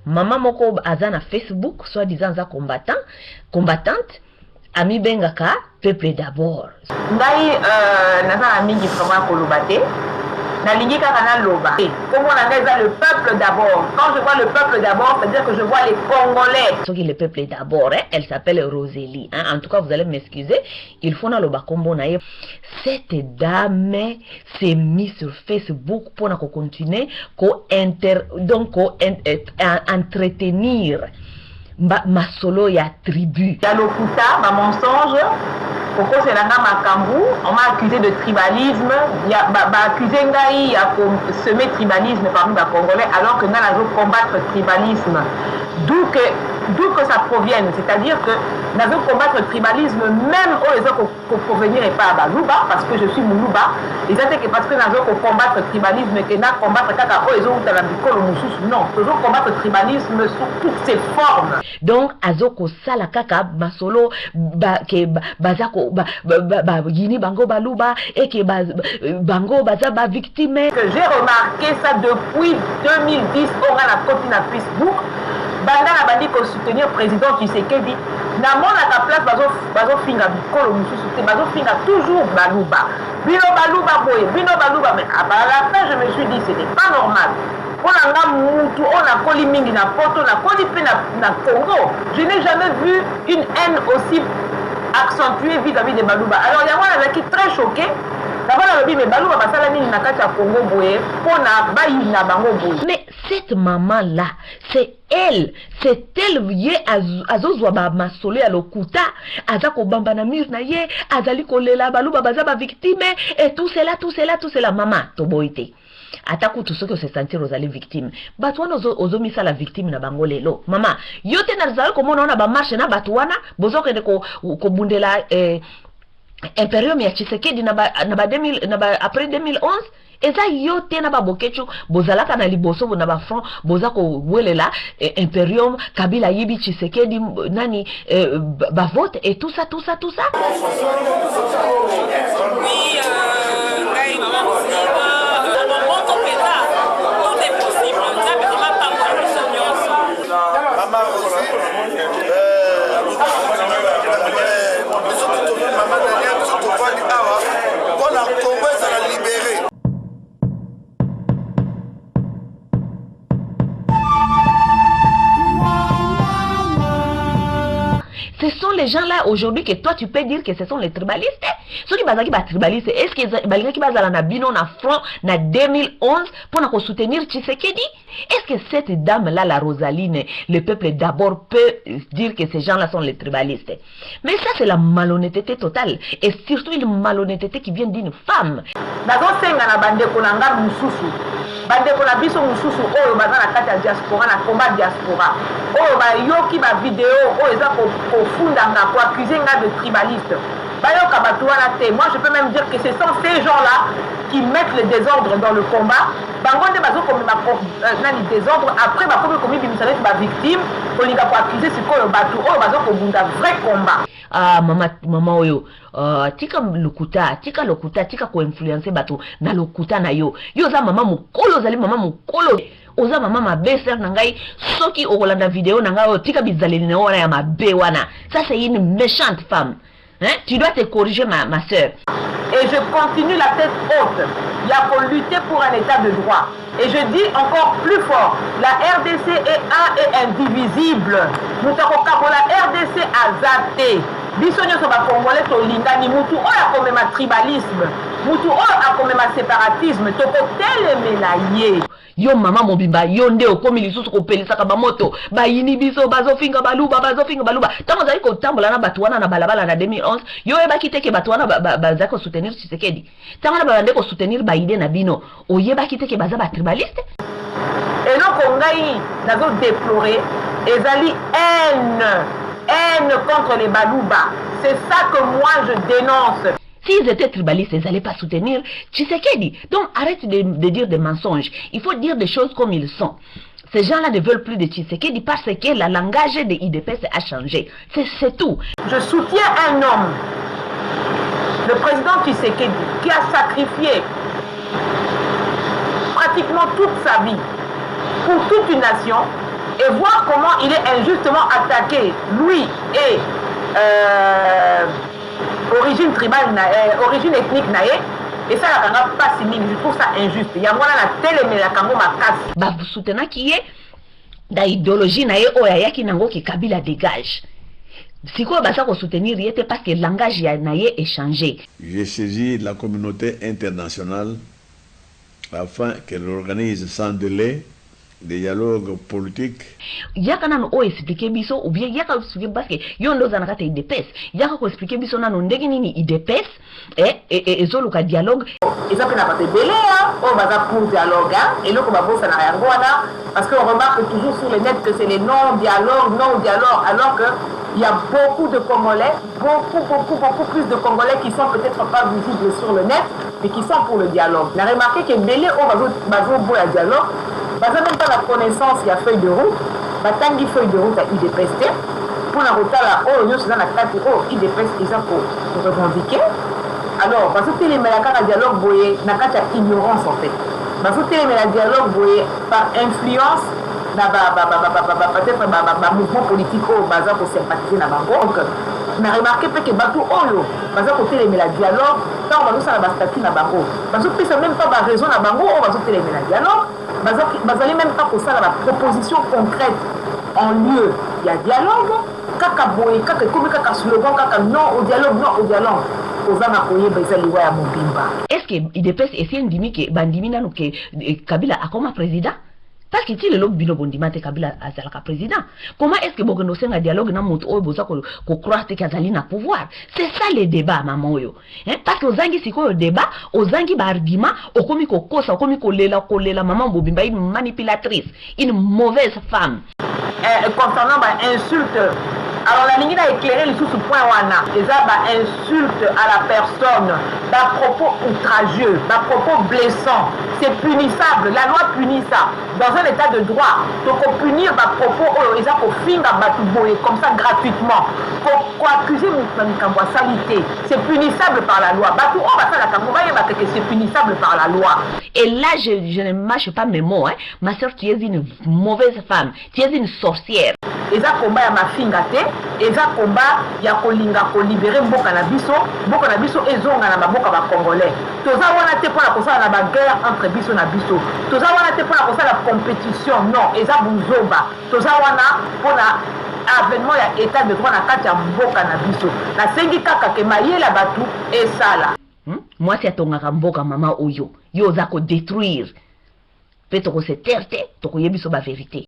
Maman moko azana Facebook, soit disant za combattante, ami bengaka peuple d'abord. Ngai nazana mingi vraiment kolobate. Nalingi kaka loba. Comment on a le peuple d'abord. Quand je vois le peuple d'abord, c'est-à-dire que je vois les Congolais. Ce qui est le peuple d'abord, hein, elle s'appelle Rosélie. Hein. En tout cas, vous allez m'excuser. Il faut na loba kombo na ye. Cette dame s'est mise sur Facebook pour continuer entretenir ma solo ya tribu. Ya lokuta, ma mensonge. Pourquoi c'est la Makambu, on m'a accusé de tribalisme, accusé Ngaï à semer tribalisme parmi les Congolais, alors que nous allons combattre le tribalisme. D'où que ça provienne, c'est-à-dire que nous allons combattre le tribalisme, même aux gens qui provenir et pas à Balouba, parce que je suis Moulouba, les gens que parce que nous allons combattre le tribalisme, que nous allons combattre les gens qui ont non, toujours combattre le tribalisme sous toutes ses formes. Donc, azoko sala kaka masolo ke bazako yini bango baluba et que bango baza ba victime. Que j'ai remarqué ça depuis 2010 on a la copine à Facebook. Banda na bandi ko soutenir président Tshisekedi. Na mona ta place bazo finga bikolo mususu te bazo finga toujours baluba. Bino baluba boye, bino baluba mais à la fin je me suis dit ce n'est pas normal. On a mutu, on a koli mingi na poto, na koli pe na Congo. Je n'ai jamais vu une haine aussi accentuée vis-à-vis de Balouba. Alors il y a moi qui est très choqué. Mais cette maman-là, c'est elle liée à Zozouaba Masole à l'Okuta, à Zako Bambana Mirnaye, à Zaliko Lela Balouba Bazaba victime, et tout cela, maman, Toboite. Ataku tout ce que se sentir aux allées victimes. Batouana ozomisa la victime na bangolelo. Maman, yote na zalo comme on a ba marche na batouana, bozo que de ko bundela Imperium ya Tshisekedi après 2011 eza yote na ba bokechu bozalaka na liboso na ba front bozako welela Imperium Kabila yibi Tshisekedi nani ba vote et tout ça. Ce sont les gens-là aujourd'hui que toi tu peux dire que ce sont les tribalistes. Ceux qui bazaki ba tribalistes, est-ce que bazaki bazala na bino na front na 2011 pour na soutenir Tshisekedi? Est-ce que cette dame-là, la Rosaline, le peuple d'abord peut dire que ces gens-là sont les tribalistes? Mais ça c'est la malhonnêteté totale et surtout une malhonnêteté qui vient d'une femme. Bandeko na biso mususu oyo baza na kati ya diaspora na combat diaspora oyo bayoki ba vidéo oyo eza kofundanga ko accuser nga de tribaliste bayoka bato wana te. Moi je peux même dire que ce sont ces gens-là qui mettent le désordre dans le combat. Bango nde bazo komema nani désordre après bakomi bimisana ba victime kolinga ko accuser sikoyo bato oyo bazo kobunda vrai combat. Ah mama oyo tika lokuta tika ko influencer bato na lokuta na yo za mama mukolo zali mama mukolo oza mama mabe na ngai soki okolanda vidéo na ngai tika bizaleli na wana ya mabe wana. Ça c'est une méchante femme. Hein? Tu dois te corriger ma soeur. Et je continue la tête haute. Il y a pour lutter pour un état de droit. Et je dis encore plus fort, la RDC est un et indivisible. Nous avons la RDC à Zate. Bisonyo soba congolais to lingani mutu o ya komema tribalisme. Mutu o a komema séparatisme. Toko telemela ye. Yo mama mobimba yo nde okomi lisusu kopelisaka bamoto bayini biso bazofinga baluba tango zali kotambola na bato wana na balabala na 2011 yo ebaki te ke bato wana bazali ko soutenir Tshisekedi tango na bande ko soutenir baide na bino oyebaki te ke baza ba tribaliste. Et non kongai nazo déplorer ezali haine contre les baluba. C'est ça que moi je dénonce. S'ils étaient tribalistes, ils n'allaient pas soutenir Tshisekedi. Donc arrête de dire des mensonges. Il faut dire des choses comme ils sont. Ces gens-là ne veulent plus de Tshisekedi parce que le langage de IDPS a changé. C'est tout. Je soutiens un homme, le président Tshisekedi, qui a sacrifié pratiquement toute sa vie pour toute une nation, et voir comment il est injustement attaqué, lui et origine tribale, origine ethnique naé, et ça n'a pas signé. Je trouve ça injuste. Il y a moi la télé mais la kango ma casse. Bah vous soutenez qui est da idéologie naé oyaya ki nango ki Kabila dégage. Si quoi bah ça qu'on soutenir était parce que le langage naé est changé. J'ai saisi la communauté internationale afin qu'elle organise sans délai des dialogues politiques. Yaka nano o expliquer biso ou bien yaka expliquer parce que yondo zanaka te IDPS. Yaka ko expliquer biso nano ndenge nini IDPS et zoluka dialogue. Et ça peut n'a pas de délai hein. On va pour dialogue hein. Et là on va bosser na yango wana parce qu'on remarque toujours sur le net que c'est les non-dialogues, alors que il y a beaucoup de Congolais, beaucoup plus de Congolais qui sont peut-être pas visibles sur le net, mais qui sont pour le dialogue. On a remarqué que Bélé, on va jouer le dialogue, bah, même pas la connaissance, il y a feuille de route, bah, tant qu'il feuille de route à IDPS, pour la route là, oh, nous sommes dans la carte, oh, IDPS, ils ont pour revendiquer. Alors, parce que les mélakas, le dialogue, vous voyez, n'a qu'à ignorance en fait. Parce que les dialogue, vous voyez, par influence, peut-être mouvement politique au bazar pour sympathiser na bango. Donc on a remarqué que bateau oyo bazar côté les dialogue tant on va ça la statut na bango parce que c'est même pas raison na bango on va sauter les dialogue bazar même pas pour ça la proposition concrète en lieu il y a dialogue kaka boy kaka comme kaka slogan kaka non au dialogue est-ce que IDPS essaie de dire que bandimi nanu que Kabila a comme président? Parce que si le lobby no bondima te Kabila azalaka président, comment est-ce que bogono senga dialogue na moto oyo boza ko croire te kazali na pouvoir? C'est ça le débat maman yo. Hein? Parce que ozangi siko débat, ozangi ba argument, okomi ko kosa, okomi ko lela maman bobimba une manipulatrice, une mauvaise femme. Concernant ba insulte, alors la ligne a éclairé sous ce point wana, et ça ba insulte à la personne, ba propos outrageux, ba propos blessants, c'est punissable, la loi punit ça. Dans un état de droit, donc on punir ma propos, comme ça gratuitement. Pour accuser mon salité, c'est punissable par la loi. C'est punissable par la loi. Et là, je ne mâche pas mes mots. Hein. Ma soeur, tu es une mauvaise femme, tu es une sorcière. Et ça combat ya mafinga te, et ça combat ya kolinga ko libérer mboka na biso et zonga na maboka ba congolais. Toza wana te pona kosala na ba guerre entre biso na biso. Toza wana te pona kosala la compétition, non, et ça buzoba. Toza wana pona avènement ya état de droit na kati ya mboka na biso. Na sengi kaka ke mayela batu et sala. Moi c'est tongaka mboka mama oyo. Yo za ko détruire. Pe to ko se terte, to ko yebiso ba vérité.